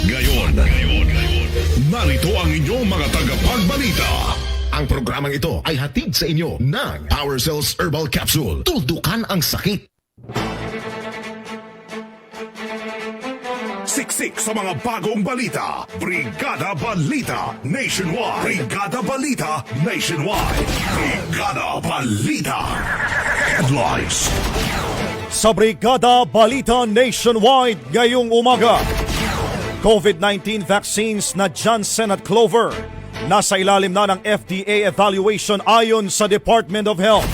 Ngayon, narito ang inyong mga tagapagbalita. Ang programang ito ay hatid sa inyo ng Power Cells Herbal Capsule. Tuldukan ang sakit. Siksik sa mga bagong balita. Brigada Balita Nationwide. Brigada Balita Nationwide. Brigada Balita. Headlines. Sa Brigada Balita Nationwide ngayong umaga, COVID-19 vaccines na Johnson at Clover nasa ilalim na ng FDA evaluation ayon sa Department of Health.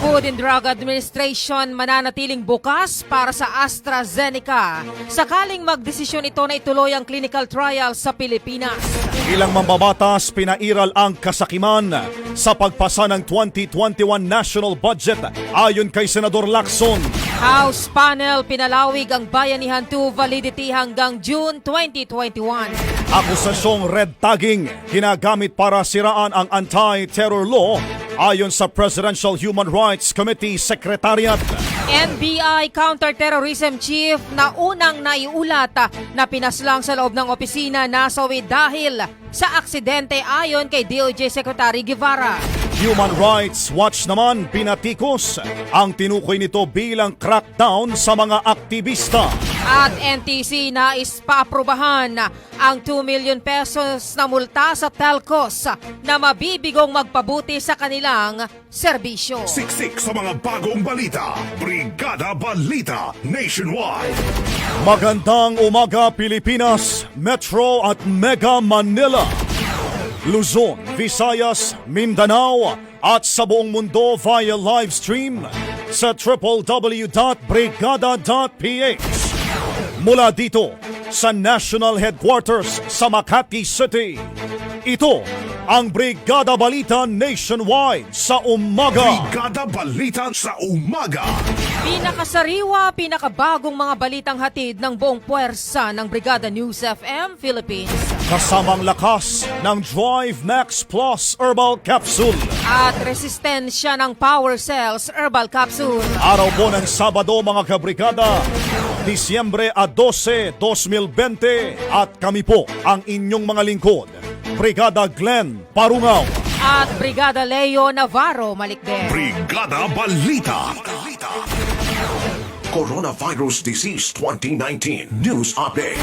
Food and Drug Administration mananatiling bukas para sa AstraZeneca sakaling magdesisyon ito na ituloy ang clinical trial sa Pilipinas. Ilang mambabatas pinairal ang kasakiman sa pagpasa ng 2021 national budget ayon kay Senador Lacson. House panel pinalawig ang Bayanihan 2 validity hanggang June 2021. Akusasyong red tagging ginagamit para siraan ang anti-terror law ayon sa Presidential Human Rights Committee Secretariat. NBI Counterterrorism Chief na unang naiulat na pinaslang sa loob ng opisina nasawi dahil sa aksidente ayon kay DOJ Secretary Guevara. Human Rights Watch naman pinatikos ang tinukoy nito bilang crackdown sa mga aktivista. At NTC nais paaprubahan ang 2 million pesos na multa sa telcos na mabibigong magpabuti sa kanilang serbisyo. Siksik sa mga bagong balita. Brigada Balita Nationwide. Magandang umaga Pilipinas, Metro at Mega Manila, Luzon, Visayas, Mindanao at sa buong mundo via live stream sa www.brigada.ph. Mula dito sa National Headquarters sa Makati City, ito ang Brigada Balita Nationwide sa umaga. Brigada Balita sa umaga. Pinakasariwa, pinakabagong mga balitang hatid ng buong puwersa ng Brigada News FM Philippines. Kasamang lakas ng Drive Max Plus Herbal Capsule. At resistensya ng Power Cells Herbal Capsule. Araw po ng Sabado mga kabrigada, Disyembre 12, 2020 at kami po ang inyong mga lingkod, Brigada Glenn Parungaw At Brigada Leo Navarro Malikden. Brigada Balita. Coronavirus Disease 2019 News Update.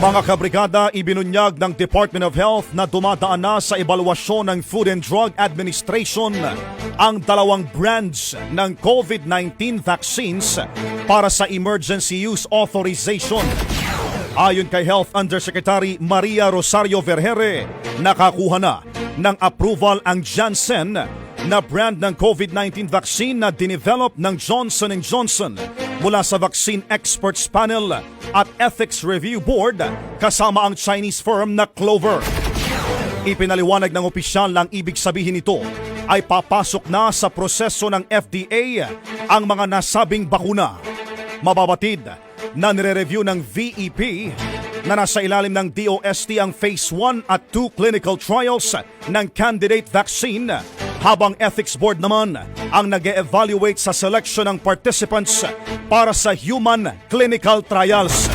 Mga kabrigada, ibinunyag ng Department of Health na dumadaan na sa ebalwasyon ng Food and Drug Administration ang dalawang brands ng COVID-19 vaccines para sa emergency use authorization. Ayon kay Health Undersecretary Maria Rosario Vergere, nakakuha na ng approval ang Janssen na brand ng COVID-19 vaccine na dinevelop ng Johnson & Johnson mula sa Vaccine Experts Panel at Ethics Review Board kasama ang Chinese firm na Clover. Ipinaliwanag ng opisyal na ang ibig sabihin nito ay papasok na sa proseso ng FDA ang mga nasabing bakuna. Mababatid na nire-review ng VEP na nasa ilalim ng DOST ang Phase 1 at 2 clinical trials ng candidate vaccine, habang Ethics Board naman ang nag-evaluate sa selection ng participants para sa human clinical trials.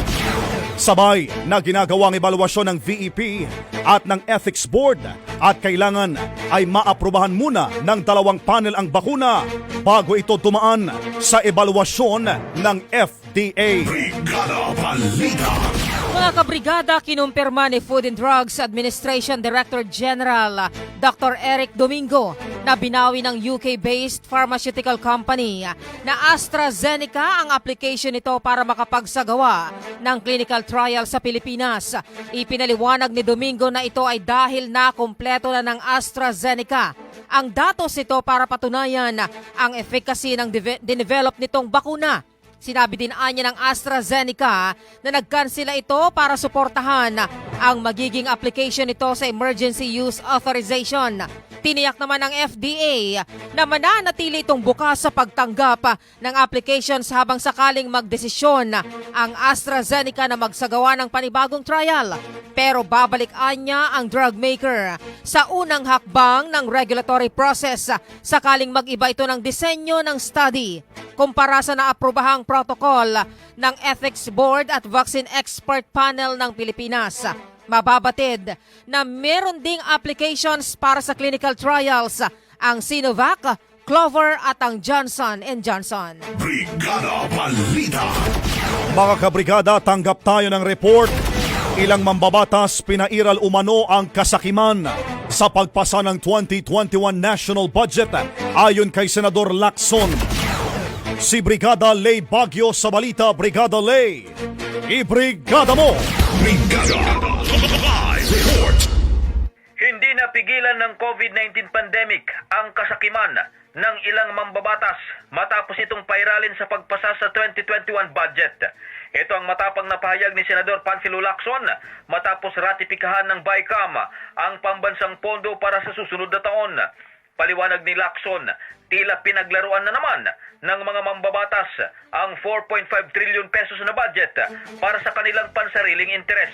Sabay na ginagawang ebaluasyon ng VEP at ng Ethics Board at kailangan ay maaprubahan muna ng dalawang panel ang bakuna bago ito dumaan sa ebaluasyon ng FDA. Brigada Balita. Mga kabrigada, kinumpirma ni Food and Drugs Administration Director General Dr. Eric Domingo na binawi ng UK-based pharmaceutical company na AstraZeneca ang application nito para makapagsagawa ng clinical trial sa Pilipinas. Ipinaliwanag ni Domingo na ito ay dahil na kompleto na ng AstraZeneca ang datos nito para patunayan ang efficacy ng dinevelop nitong bakuna. Sinabi din anya ng AstraZeneca na nagkansela ito para suportahan ang magiging application nito sa emergency use authorization. Tiniyak naman ng FDA na mananatili itong bukas sa pagtanggap ng applications habang sakaling magdesisyon ang AstraZeneca na magsagawa ng panibagong trial. Pero babalikan niya ang drug maker sa unang hakbang ng regulatory process sakaling mag-iba ito ng disenyo ng study kumpara sa naaprobahang protocol ng Ethics Board at Vaccine Expert Panel ng Pilipinas. Mababatid na meron ding applications para sa clinical trials ang Sinovac, Clover at ang Johnson & Johnson. Brigada Balita. Mga kabrigada, tanggap tayo ng report. Ilang mambabatas pinairal umano ang kasakiman sa pagpasa ng 2021 national budget ayon kay Senador Lacson. Si Brigada Lay Baguio sa balita. Brigada Lay, ibrigada mo! Brigada Live Report. Hindi napigilan ng COVID-19 pandemic ang kasakiman ng ilang mambabatas matapos itong pairalin sa pagpasa sa 2021 budget. Ito ang matapang na pahayag ni Senador Panfilo Lacson matapos ratifikahan ng BICAM ang pambansang pondo para sa susunod na taon. Paliwanag ni Lacson, tila pinaglaruan na naman ng mga mambabatas ang 4.5 trillion pesos na budget para sa kanilang pansariling interes.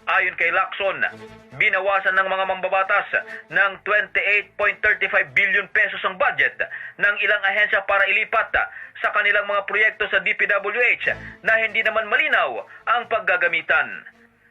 Ayon kay Lacson, binawasan ng mga mambabatas ng 28.35 billion pesos ang budget ng ilang ahensya para ilipat sa kanilang mga proyekto sa DPWH na hindi naman malinaw ang paggagamitan.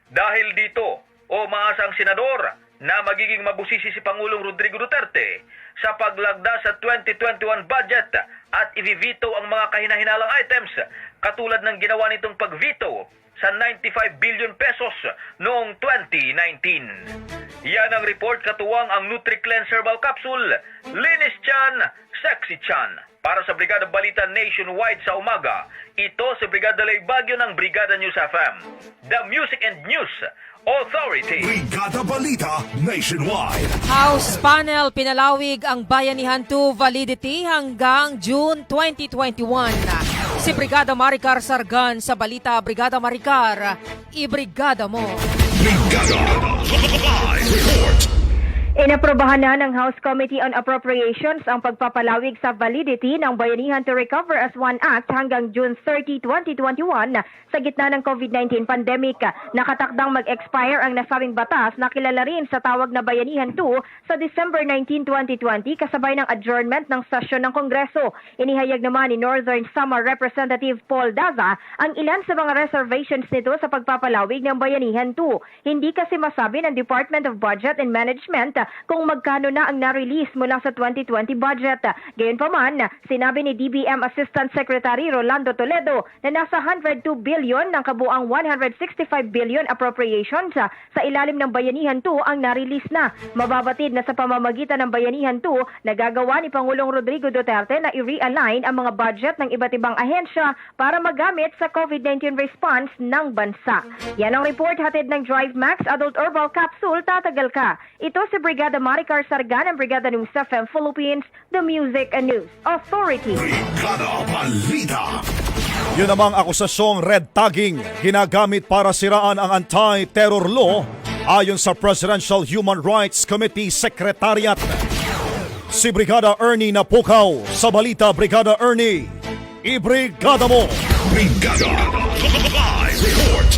Dahil dito, umaasa ang senador na magiging mabusisi si Pangulong Rodrigo Duterte sa paglagda sa 2021 budget at i-veto ang mga kahinahinalang items katulad ng ginawa nitong pag-veto sa 95 billion pesos noong 2019. Yan ang report katuwang ang NutriCleanse Herbal Capsule, Linis Chan, Sexy Chan. Para sa Brigada Balita Nationwide sa umaga, ito si Brigada Lay Baguio ng Brigada News FM, The Music and News Authority. Brigada Balita Nationwide. House panel pinalawig ang Bayanihan 2 validity hanggang June 2021. Si Brigada Maricar Sargan sa balita. Brigada Maricar, ibrigada mo. Brigada Live Report. Inaprobahan na ng House Committee on Appropriations ang pagpapalawig sa validity ng Bayanihan to Recover as One Act hanggang June 30, 2021 sa gitna ng COVID-19 pandemic. Nakatakdang mag-expire ang nasabing batas na kilala rin sa tawag na Bayanihan 2 sa December 19, 2020 kasabay ng adjournment ng sesyon ng Kongreso. Inihayag naman ni Northern Samar Representative Paul Daza ang ilan sa mga reservations nito sa pagpapalawig ng Bayanihan 2. Hindi kasi masabi ng Department of Budget and Management kung magkano na ang na-release mula sa 2020 budget. Gayunpaman, sinabi ni DBM Assistant Secretary Rolando Toledo na nasa 102 billion ng kabuang 165 billion appropriations sa ilalim ng Bayanihan 2 ang na-release na. Mababatid na sa pamamagitan ng Bayanihan 2, nagagawa ni Pangulong Rodrigo Duterte na i-realign ang mga budget ng iba't ibang ahensya para magamit sa COVID-19 response ng bansa. Yan ang report hatid ng Drive Max Adult Herbal Capsule. Tatagal ka. Ito si Brigada Maricar Sargan ng Brigada News FM Philippines, The Music and News Authority. Brigada Balita. Yun namang akusasyong red tagging ginagamit para siraan ang anti-terror law ayon sa Presidential Human Rights Committee Secretariat. Si Brigada Ernie Napukaw sa balita. Brigada Ernie, ibrigada mo! Brigada Live Report.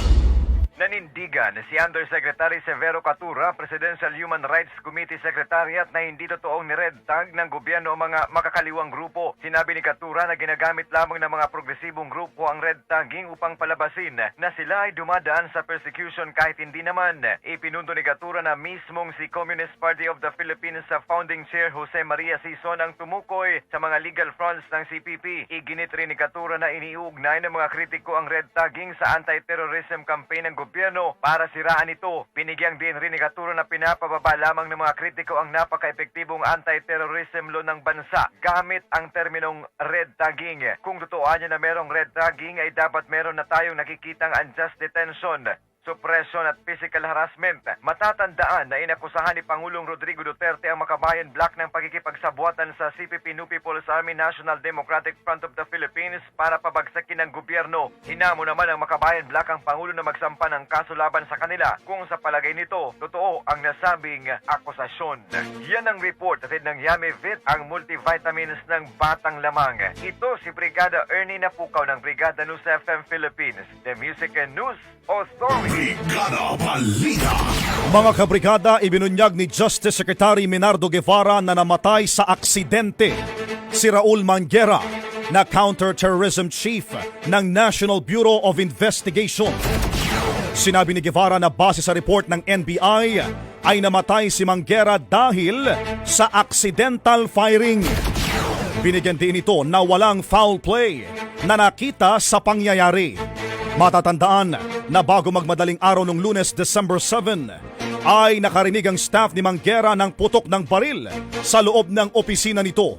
Nanindigan si Undersecretary Severo Catura, Presidential Human Rights Committee Secretariat na hindi totoong ni-red tag ng gobyerno o mga makakaliwang grupo. Sinabi ni Catura na ginagamit lamang ng mga progresibong grupo ang red tagging upang palabasin na sila ay dumadaan sa persecution kahit hindi naman. Ipinundo ni Catura na mismong si Communist Party of the Philippines sa founding chair Jose Maria Sison ang tumukoy sa mga legal fronts ng CPP. Iginit rin ni Catura na iniuugnay ng mga kritiko ang red tagging sa anti-terrorism campaign ng gobyerno para siraan ito. Binigyang din rin ni Catura na pinapababa lamang ng mga kritiko ang napaka-epektibong anti-terrorism law ng bansa gamit ang terminong red tagging. Kung totoo niya na merong red tagging ay dapat meron na tayong nakikitang unjust detention suppression at physical harassment. Matatandaan na inakusahan ni Pangulong Rodrigo Duterte ang Makabayan Black ng pagkikipagsabuatan sa CPP New People's Army National Democratic Front of the Philippines para pabagsakin ang gobyerno. Hinamo naman ang Makabayan Black ang Pangulo na magsampa ng kaso laban sa kanila kung sa palagay nito, totoo ang nasabing akusasyon. Yan ang report atid ng Yamevit, ang multivitamins ng batang lamang. Ito si Brigada Ernie Napukaw ng Brigada News FM Philippines, the Music and News Authority. Brigada Balita. Mga kabrigada, ibinunyag ni Justice Secretary Menardo Guevara na namatay sa aksidente si Raul Manguera na Counter-Terrorism Chief ng National Bureau of Investigation. Sinabi ni Guevara na base sa report ng NBI ay namatay si Manguera dahil sa accidental firing. Binigyan din ito na walang foul play na nakita sa pangyayari. Matatandaan na bago magmadaling araw ng Lunes, December 7, ay nakarinig ang staff ni Manguera ng putok ng baril sa loob ng opisina nito.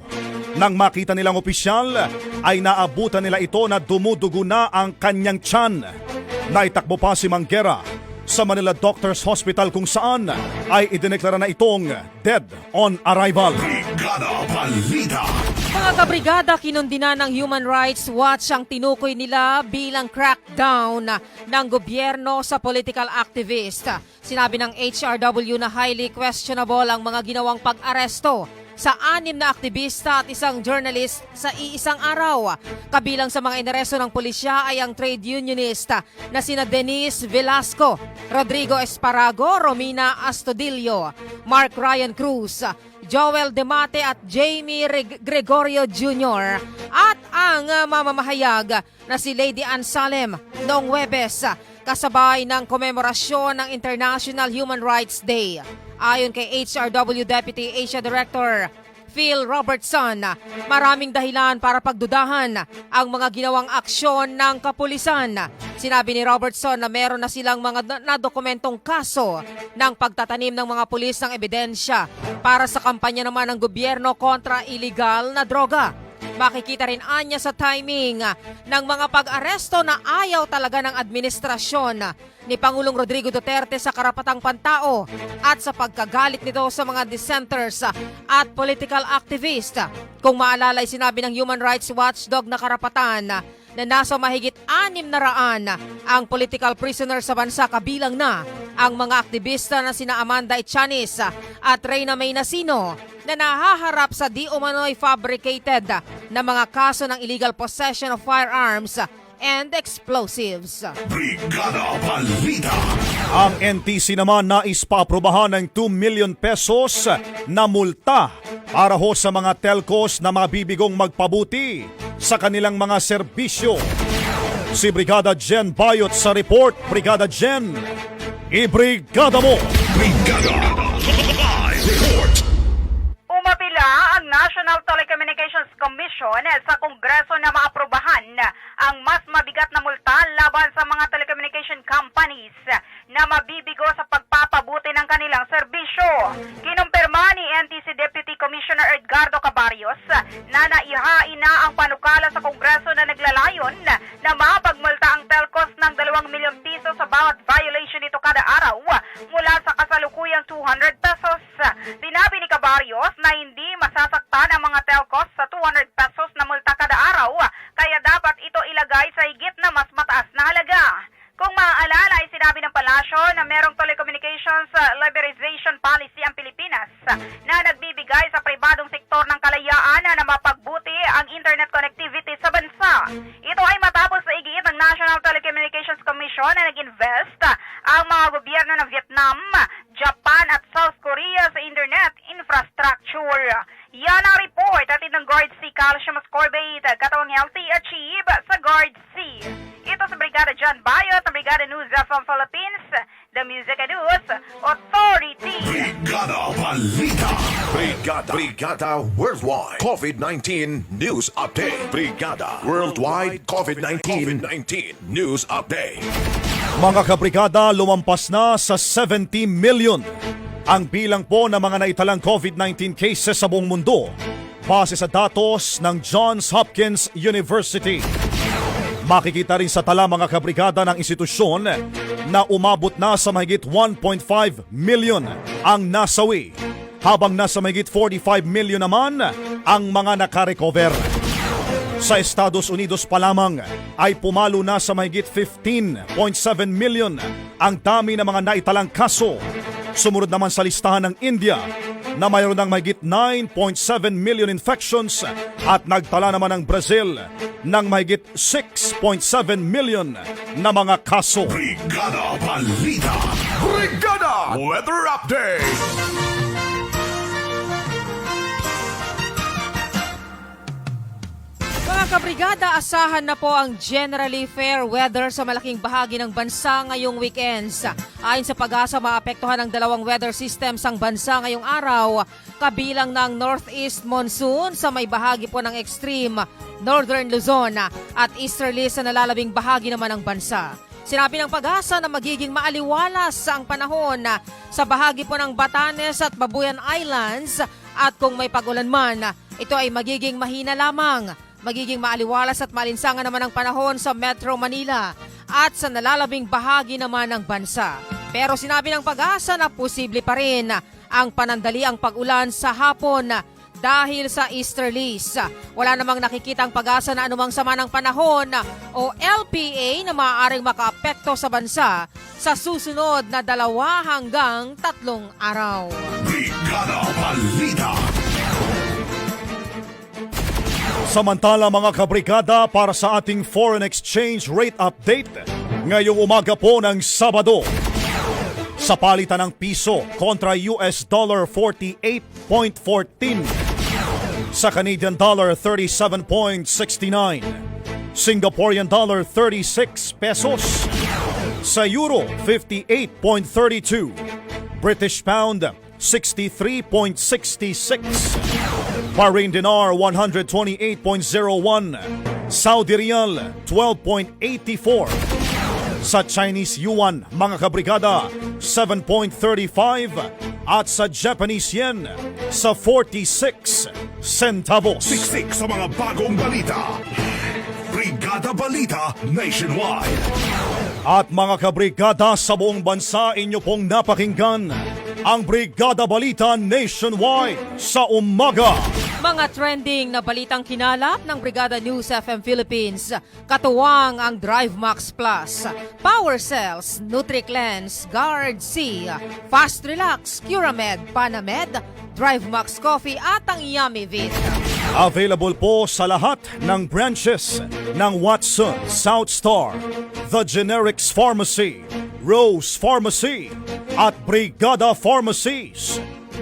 Nang makita nilang opisyal, ay naabutan nila ito na dumudugo na ang kanyang tiyan. Naitakbo pa si Manguera sa Manila Doctors Hospital kung saan ay idineklara na itong dead on arrival. Brigada Balita. Mga kabrigada, kinundina ng Human Rights Watch ang tinukoy nila bilang crackdown ng gobyerno sa political activist. Sinabi ng HRW na highly questionable ang mga ginawang pag-aresto sa 6 na aktivista at isang journalist sa iisang araw. Kabilang sa mga inaresto ng pulisya ay ang trade unionist na sina Denise Velasco, Rodrigo Esparago, Romina Astudillo, Mark Ryan Cruz, Joel Demate at Jamie Gregorio Jr. at ang mamamahayag na si Lady Ann Salem noong Huwebes kasabay ng komemorasyon ng International Human Rights Day. Ayon kay HRW Deputy Asia Director Phil Robertson, maraming dahilan para pagdudahan ang mga ginawang aksyon ng kapulisan. Sinabi ni Robertson na meron na silang mga nadokumentong kaso ng pagtatanim ng mga pulis ng ebidensya para sa kampanya naman ng gobyerno kontra iligal na droga. Makikita rin anya sa timing ng mga pag-aresto na ayaw talaga ng administrasyon ni Pangulong Rodrigo Duterte sa karapatang pantao at sa pagkagalit nito sa mga dissenters at political activists. Kung maalala, ay sinabi ng Human Rights Watchdog na karapatan na nasa mahigit 600 ang political prisoner sa bansa, kabilang na ang mga aktivista na sina Amanda Echaniz at Reyna May Nasino na nahaharap sa di umano'y fabricated na mga kaso ng illegal possession of firearms and explosives. Brigada Balita. Ang NTC naman nais paaprubahan ng 2 million pesos na multa para ho sa mga telcos na mabibigong magpabuti sa kanilang mga serbisyo. Si Brigada Jen Bayot sa report. Brigada Jen, ibrigada mo! Brigada Live Report. Umapila ang National Telecommunications Commission sa Kongreso na maaprubahan ang mas mabigat na multa laban sa mga telecommunication companies na mabibigo sa pagpapabuti ng kanilang serbisyo. Kinumpirma ni NTC Deputy Commissioner Edgardo Cabarrios na naihain na ang panukala sa Kongreso na naglalayon na mapagmulta ang telcos ng 2 milyong piso sa bawat violation nito kada araw mula sa kasalukuyang 200 pesos. Sinabi ni Cabarrios na hindi masasaktan ang mga telcos sa 200 pesos na multa kada araw, kaya dapat ito ilagay sa higit na mas mataas na halaga. Kung maaalala, ay sinabi ng palasyo na merong telecommunications liberalization policy ang Pilipinas na nagbibigay sa pribadong sektor ng kalayaan na mapagbuti ang internet connectivity sa bansa. Ito ay matapos sa igiit ng National Telecommunications Commission na nag-invest ang mga gobyerno ng Vietnam, Japan at South Korea sa internet infrastructure. Yan ang report atin ng Guard C Calcium Ascorbate, katawang healthy achieve sa Guard C. Ito sa Brigada John Bayot, ang Brigada News from Philippines, the Music and News Authority. Brigada Balita. Brigada Worldwide COVID-19 News Update. Brigada Worldwide COVID-19 News Update. Mga kabrigada, lumampas na sa 70 million ang bilang po ng mga naitalang COVID-19 cases sa buong mundo base sa datos ng Johns Hopkins University. Makikita rin sa tala mga kabrigada ng institusyon na umabot na sa mahigit 1.5 million ang nasawi, habang nasa mahigit 45 million naman ang mga nakarecover. Sa Estados Unidos pa lamang ay pumalo na sa mahigit 15.7 million ang dami ng mga naitalang kaso. Sumunod naman sa listahan ng India na mayroon ng mahigit 9.7 million infections at nagtala naman ang Brazil ng mahigit 6.7 million na mga kaso. Brigada Balita. Brigada Weather Update. Mga kabrigada, asahan na po ang generally fair weather sa malaking bahagi ng bansa ngayong weekends. Ayon sa Pag-asa, maapektuhan ng dalawang weather systems ang bansa ngayong araw, kabilang ng northeast monsoon sa may bahagi po ng extreme northern Luzon at easterly sa nalalabing bahagi naman ng bansa. Sinabi ng Pag-asa na magiging maaliwalas ang panahon sa bahagi po ng Batanes at Babuyan Islands, at kung may pag-ulan man, ito ay magiging mahina lamang. Magiging maaliwalas at malinsangan naman ang panahon sa Metro Manila at sa nalalabing bahagi naman ng bansa. Pero sinabi ng Pag-asa na posible pa rin ang panandaliang pag-ulan sa hapon dahil sa easterlies. Wala namang nakikitang Pag-asa na anumang sama ng panahon o LPA na maaaring makaapekto sa bansa sa susunod na 2 hanggang 3 araw. Brigada Balita. Samantala mga kabrigada, para sa ating foreign exchange rate update ngayong umaga po ng Sabado. Sa palitan ng piso kontra US dollar 48.14, sa Canadian dollar 37.69, Singaporean dollar 36 pesos, sa euro 58.32, British pound 63.66, Bahrain dinar 128.01, Saudi riyal 12.84, sa Chinese yuan mga kabrigada 7.35, at sa Japanese yen sa 46 centavos. Siksik sa mga bagong balita. Brigada Balita Nationwide. At mga kabrigada sa buong bansa, inyo pong napakinggan ang Brigada Balita Nationwide sa umaga. Mga trending na balitang kinalap ng Brigada News FM Philippines. Katuwang ang Drive Max Plus, Power Cells, NutriCleanse, Guard C, Fast Relax, Curamed, Panamed, Drive Max Coffee at ang Yummy Vit. Available po sa lahat ng branches ng Watson, South Star, The Generics Pharmacy, Rose Pharmacy at Brigada Pharmacies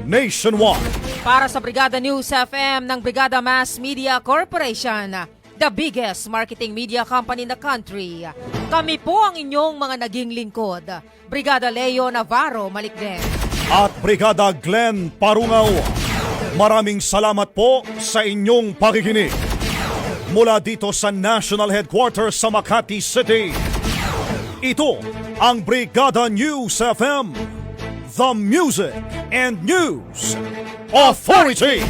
nationwide. Para sa Brigada News FM ng Brigada Mass Media Corporation, the biggest marketing media company in the country, kami po ang inyong mga naging lingkod. Brigada Leo Navarro Malikden at Brigada Glenn Parungaw. Maraming salamat po sa inyong pakikinig. Mula dito sa National Headquarters sa Makati City, ito ang Brigada News FM, the Music and News Authority.